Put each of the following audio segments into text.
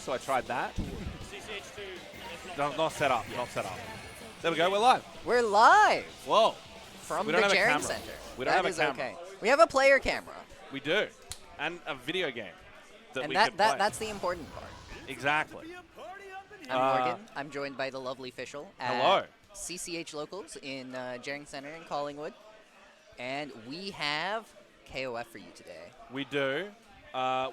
so I tried that. Not set up. There we go. We're live. We're live Whoa. from We the don't have a Djerring camera. Center. We don't have a camera. Okay. We have a player camera. We do. And a video game that And we could play. that's the important part. Exactly. I'm Morgan. I'm joined by the lovely Fischl at Hello. CCH Locals in Djerring Center in Collingwood. And we have KOF for you today. We do.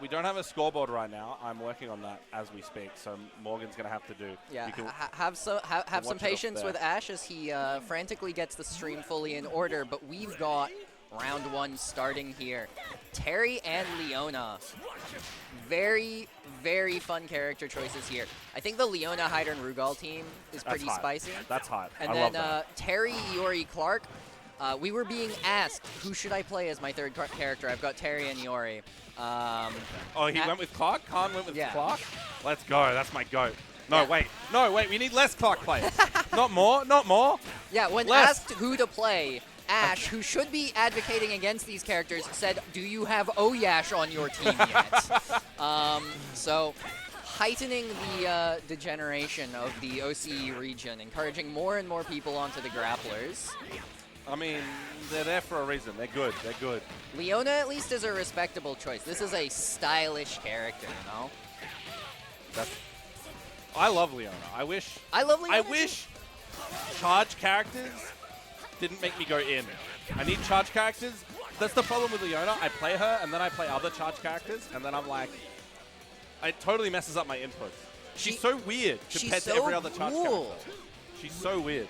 We don't have a scoreboard right now. I'm working on that as we speak, so Morgan's going to have to do. Yeah, You can have some watch it up patience there. with Ash as he frantically gets the stream fully in order. But we've got round one starting here. Terry and Leona. Very, very fun character choices here. I think the Leona, Hyder, and Rugal team is pretty hype. spicy. That's hot. And I then love that. Terry, Iori, Clark. We were being asked, who should I play as my third character? I've got Terry and Iori. Oh, he went with Clark? Khan went with Yeah. Clark? Let's go. That's my goat. No, Yeah. wait. No, wait. We need less Clark players. Not more. Not more. Yeah, when Less. asked who to play, Ash, who should be advocating against these characters, said, do you have Oyash on your team yet? So heightening the degeneration of the OCE region, encouraging more and more people onto the grapplers. I mean, they're there for a reason. They're good. They're good. Leona at least is a respectable choice. This is a stylish character, you know? I love Leona. I wish love Leona. I wish charge characters didn't make me go in. I need charge characters. That's the problem with Leona. I play her, and then I play other charge characters, and then I'm like, it totally messes up my inputs. She's so weird compared to every other charge character. She's so weird.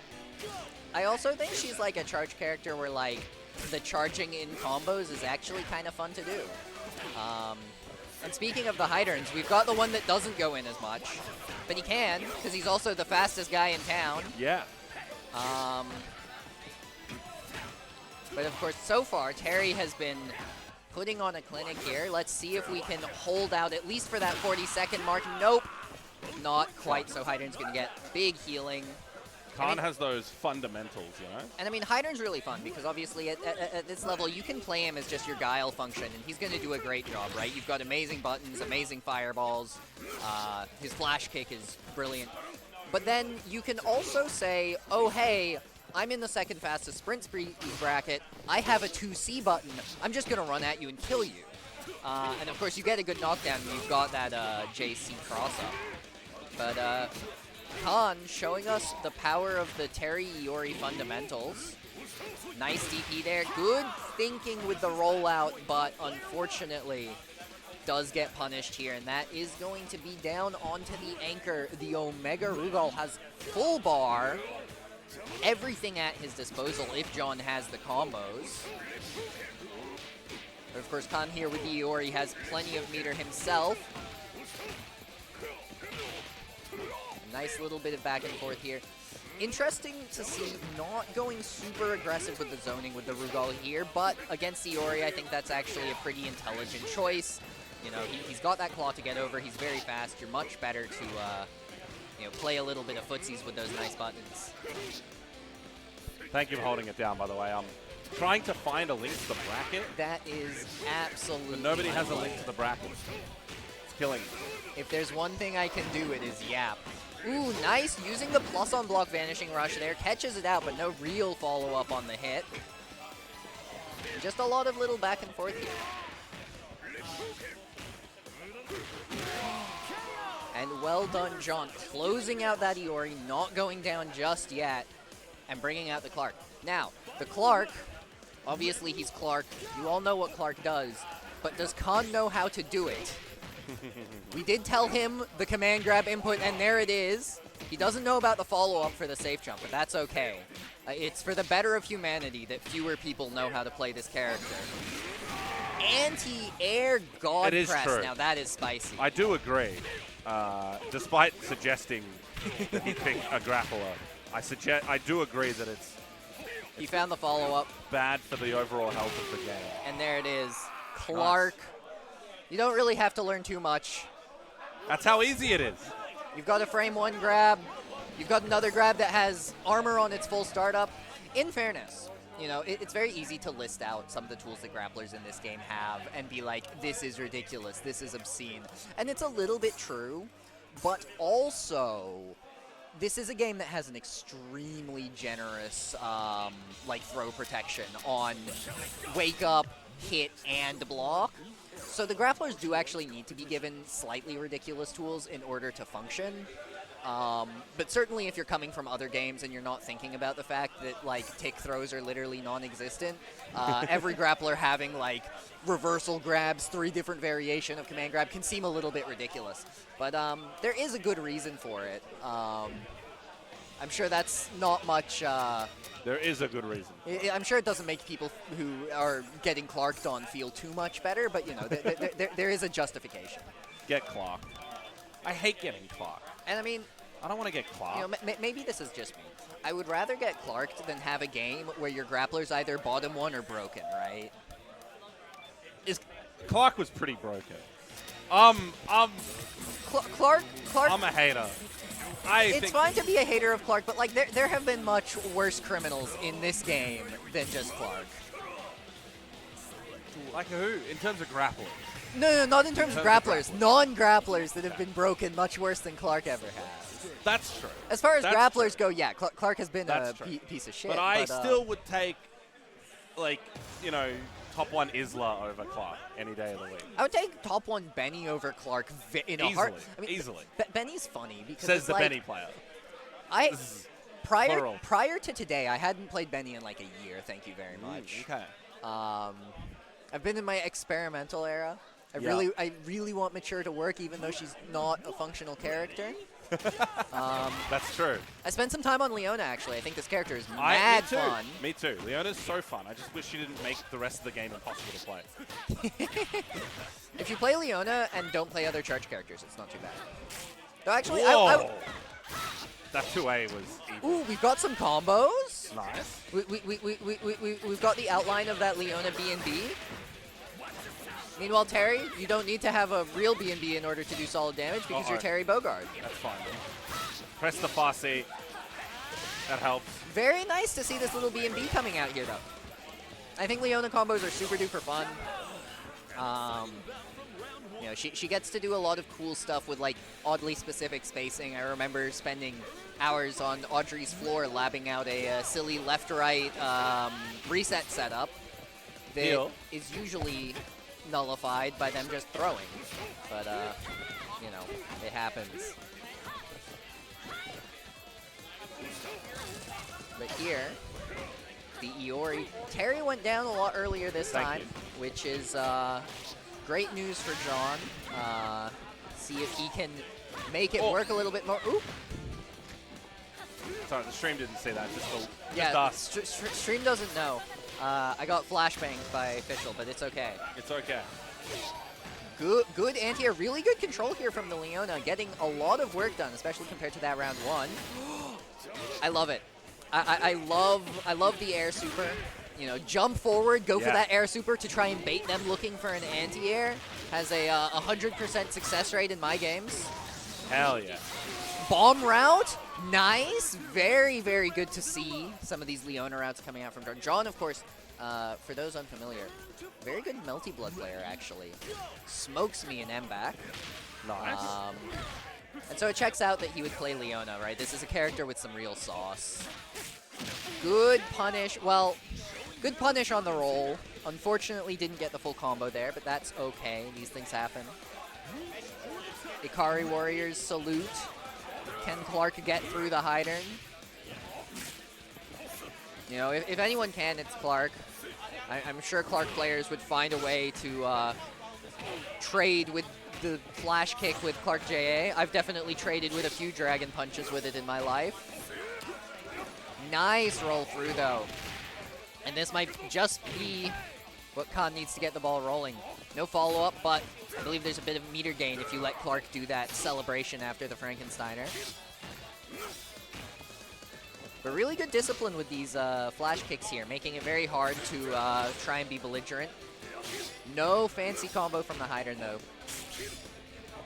I also think she's like a charge character where like the charging in combos is actually kind of fun to do. And speaking of the Hyderns, we've got the one that doesn't go in as much, but he can because he's also the fastest guy in town. Yeah. But of course, so far, Terry has been putting on a clinic here. Let's see if we can hold out at least for that 40-second mark. Nope, not quite. So Hyder's going to get big healing. Khan has those fundamentals, you know? And I mean, Hyder's really fun because obviously at this level, you can play him as just your guile function, and he's going to do a great job, right? You've got amazing buttons, amazing fireballs. His flash kick is brilliant. But then you can also say, oh, hey, I'm in the second fastest sprint speed bracket. I have a 2C button. I'm just going to run at you and kill you. And of course, you get a good knockdown when you've got that JC cross-up. But Khan showing us the power of the Terry Iori fundamentals. Nice DP there. Good thinking with the rollout, but unfortunately does get punished here. And that is going to be down onto the anchor. The Omega Rugal has full bar. Everything at his disposal if John has the combos. But of course, Khan here with the Iori has plenty of meter himself. Nice little bit of back and forth here. Interesting to see not going super aggressive with the zoning with the Rugal here, but against Iori, I think that's actually a pretty intelligent choice. You know, he's got that claw to get over. He's very fast. You're much better to, you know, play a little bit of footsies with those nice buttons. Thank you for holding it down, by the way. I'm trying to find a link to the bracket. That is absolutely But nobody has a link to the bracket. It's killing me. If there's one thing I can do, it is yap. Ooh, nice. Using the plus on block Vanishing Rush there. Catches it out, but no real follow-up on the hit. Just a lot of little back and forth here. And well done, John. Closing out that Iori, not going down just yet, and bringing out the Clark. Now, the Clark, obviously he's Clark. You all know what Clark does, but does Khan know how to do it? We did tell him the command grab input, and there it is. He doesn't know about the follow-up for the safe jump, but that's okay. It's for the better of humanity that fewer people know how to play this character. Anti-air God It is press. true. Now that is spicy. I do agree. Despite suggesting that he pick a grappler, I do agree that it's He found the follow-up. bad for the overall health of the game. And there it is. Clark. Nice. You don't really have to learn too much. That's how easy it is. You've got a frame one grab. You've got another grab that has armor on its full startup. In fairness, you know, it's very easy to list out some of the tools that grapplers in this game have and be like, this is ridiculous, this is obscene. And it's a little bit true, but also, this is a game that has an extremely generous like throw protection on wake up, hit, and block. So the grapplers do actually need to be given slightly ridiculous tools in order to function. But certainly if you're coming from other games and you're not thinking about the fact that like tick throws are literally non-existent, every grappler having like reversal grabs, 3 different variation of command grab can seem a little bit ridiculous. But there is a good reason for it. I'm sure that's not much... there is a good reason. I'm sure it doesn't make people who are getting Clarked on feel too much better, but you know, there is a justification. Get Clark. I hate getting Clark. And I mean, I don't want to get Clark. you know, maybe this is just me. I would rather get Clarked than have a game where your grappler's either bottom 1 or broken, right? Clark was pretty broken. Clark. I'm a hater. It's fine to be a hater of Clark, but like there have been much worse criminals in this game than just Clark. Like who? In terms of grappling? No, not in terms of grapplers. Non-grapplers that have been broken much worse than Clark ever has. That's true. As far as That's grapplers true. go, yeah, Clark has been That's a true. piece of shit. But I still would take, like, you know, top 1 Isla over Clark any day of the week. I would take top 1 Benny over Clark in a heart. I mean, easily. Benny's funny because Says it's the like, Benny player. Prior to today, I hadn't played Benny in like a year. Thank you very much. Okay. I've been in my experimental era. I really want Mature to work, even though she's not a functional character. That's true. I spent some time on Leona, actually. I think this character is mad fun. Me too. Leona's so fun. I just wish she didn't make the rest of the game impossible to play. If you play Leona and don't play other charge characters, it's not too bad. Though actually, that 2A was evil. Ooh, we've got some combos. Nice. We've got the outline of that Leona B&B. Meanwhile, Terry, you don't need to have a real B&B in order to do solid damage because you're Terry Bogard. That's fine. Press the Farsi. That helps. Very nice to see this little B&B coming out here, though. I think Leona combos are super duper fun. You know, she gets to do a lot of cool stuff with like oddly specific spacing. I remember spending hours on Audrey's floor labbing out a silly left-right reset setup that is usually nullified by them just throwing. But, you know, it happens. But here, the Iori. Terry went down a lot earlier this time, which is great news for John. See if he can make it work a little bit more. Oop. Sorry, the stream didn't say that. Yeah, just stream doesn't know. I got flashbanged by official, but it's okay. It's okay. Good anti-air. Really good control here from the Leona, getting a lot of work done, especially compared to that round 1. I love it. I love the air super. You know, jump forward, go for that air super to try and bait them looking for an anti-air. Has a 100% success rate in my games. Hell yeah. Bomb route, nice. Very, very good to see some of these Leona routes coming out from John. John, of course, for those unfamiliar, very good multi-blood player, actually. Smokes me in M-back. Nice. And so it checks out that he would play Leona, right? This is a character with some real sauce. Good punish. Well, good punish on the roll. Unfortunately, didn't get the full combo there, but that's okay. These things happen. Ikari Warriors salute. Can Clark get through the Hydern? You know, if anyone can, it's Clark. I'm sure Clark players would find a way to trade with the flash kick with Clark JA. I've definitely traded with a few Dragon Punches with it in my life. Nice roll through, though. And this might just be what Khan needs to get the ball rolling. No follow-up, but I believe there's a bit of meter gain if you let Clark do that celebration after the Frankensteiner. But really good discipline with these flash kicks here, making it very hard to try and be belligerent. No fancy combo from the Hydern, though.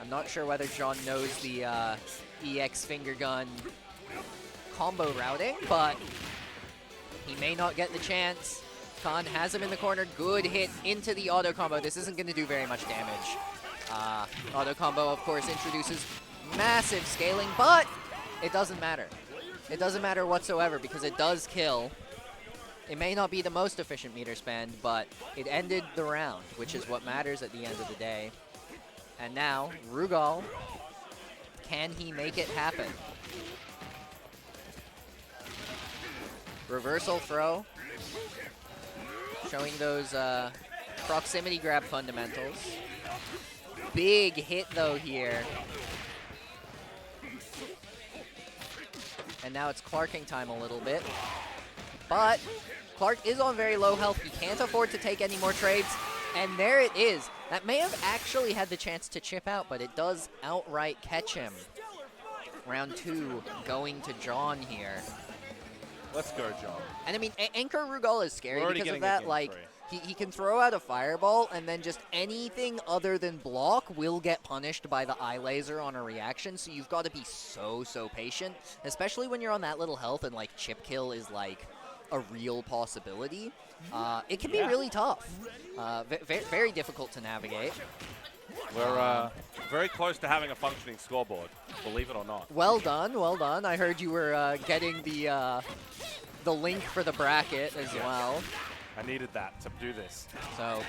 I'm not sure whether John knows the EX finger gun combo routing, but he may not get the chance. Khan has him in the corner. Good hit into the auto combo. This isn't going to do very much damage. Auto combo, of course, introduces massive scaling, but it doesn't matter. It doesn't matter whatsoever because it does kill. It may not be the most efficient meter spend, but it ended the round, which is what matters at the end of the day. And now, Rugal, can he make it happen? Reversal throw, showing those proximity grab fundamentals. Big hit though here. And now it's Clarking time a little bit. But Clark is on very low health. He can't afford to take any more trades. And there it is. That may have actually had the chance to chip out, but it does outright catch him. Round 2 going to John here. Let's go, John. And I mean, Anchor Rugal is scary because of that. Like, he can throw out a fireball, and then just anything other than block will get punished by the eye laser on a reaction. So you've got to be so patient, especially when you're on that little health and like chip kill is like a real possibility. It can be really tough. Very difficult to navigate. We're very close to having a functioning scoreboard, believe it or not. Well done, well done. I heard you were getting the link for the bracket as well. I needed that to do this. So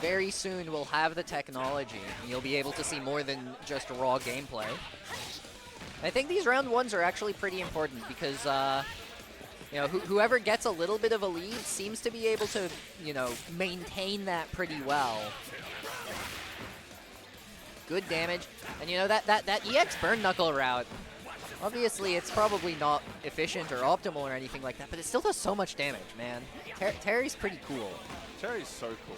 very soon we'll have the technology, and you'll be able to see more than just raw gameplay. I think these round 1s are actually pretty important because you know, whoever gets a little bit of a lead seems to be able to, you know, maintain that pretty well. Good damage. And you know, that EX burn knuckle route, obviously it's probably not efficient or optimal or anything like that, but it still does so much damage, man. Terry's pretty cool. Terry's so cool.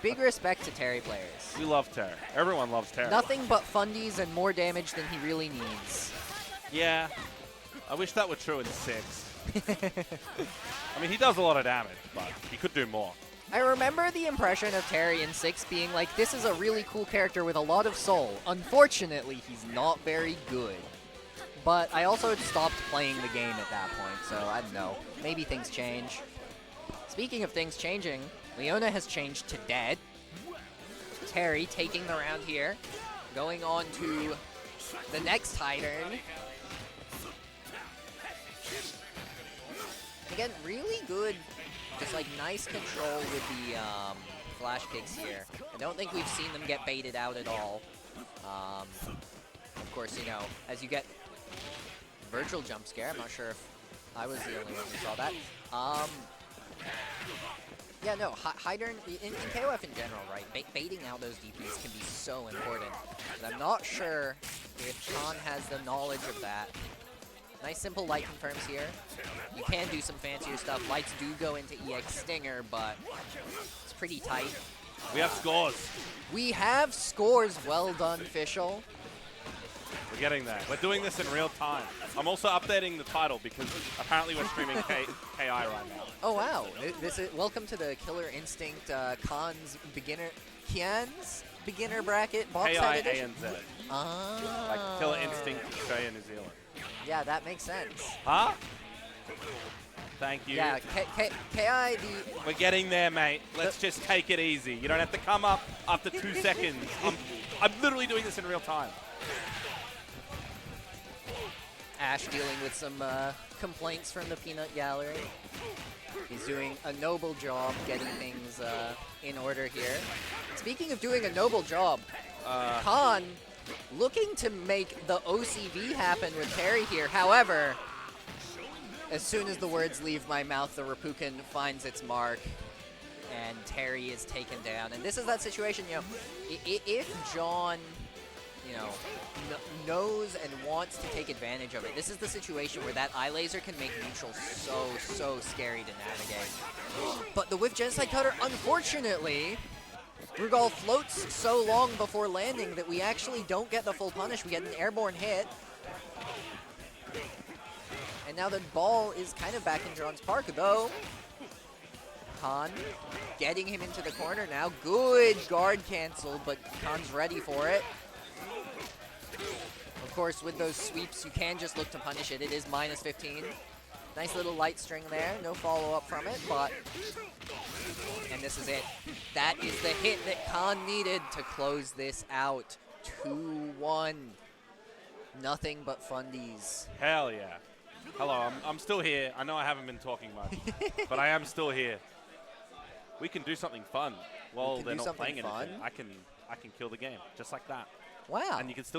Big respect to Terry players. We love Terry. Everyone loves Terry. Nothing but fundies and more damage than he really needs. Yeah. I wish that were true in 6. I mean, he does a lot of damage, but he could do more. I remember the impression of Terry in 6 being like, this is a really cool character with a lot of soul. Unfortunately, he's not very good. But I also had stopped playing the game at that point, so I don't know. Maybe things change. Speaking of things changing, Leona has changed to dead. Terry taking the round here. Going on to the next high turn. Again, really good, just like nice control with the flash kicks here. I don't think we've seen them get baited out at all. Of course, you know, as you get virtual jump scare, I'm not sure if I was the only one who saw that. Yeah, no, high turn, in KOF in general, right, baiting out those DPs can be so important. But I'm not sure if Khan has the knowledge of that. Nice simple light confirms here. You can do some fancier stuff. Lights do go into EX Stinger, but it's pretty tight. We have scores. We have scores. Well done, Fischl. We're getting there. We're doing this in real time. I'm also updating the title because apparently we're streaming KI right now. Oh wow! This is welcome to the Killer Instinct Kian's beginner bracket box set edition. KIANZ. Ah. Like Killer Instinct Australia, New Zealand. Yeah, that makes sense. Huh? Thank you. Yeah, KI the... We're getting there, mate. Let's just take it easy. You don't have to come up after 2 seconds. I'm literally doing this in real time. Ash dealing with some complaints from the Peanut Gallery. He's doing a noble job getting things in order here. Speaking of doing a noble job, Khan looking to make the OCV happen with Terry here. However, as soon as the words leave my mouth, the Rapukin finds its mark, and Terry is taken down. And this is that situation, you know, if John, you know, knows and wants to take advantage of it, this is the situation where that eye laser can make neutral so scary to navigate. But the whiff genocide cutter, unfortunately, Rugal floats so long before landing that we actually don't get the full punish. We get an airborne hit. And now the ball is kind of back in John's park, though. Khan getting him into the corner now. Good guard cancel, but Khan's ready for it. Of course, with those sweeps, you can just look to punish it. It is minus 15. Nice little light string there. No follow-up from it, but... And this is it. That is the hit that Khan needed to close this out. 2-1. Nothing but fundies. Hell yeah. Hello, I'm still here. I know I haven't been talking much, but I am still here. We can do something fun while they're not playing anything. I can kill the game just like that. Wow. And you can still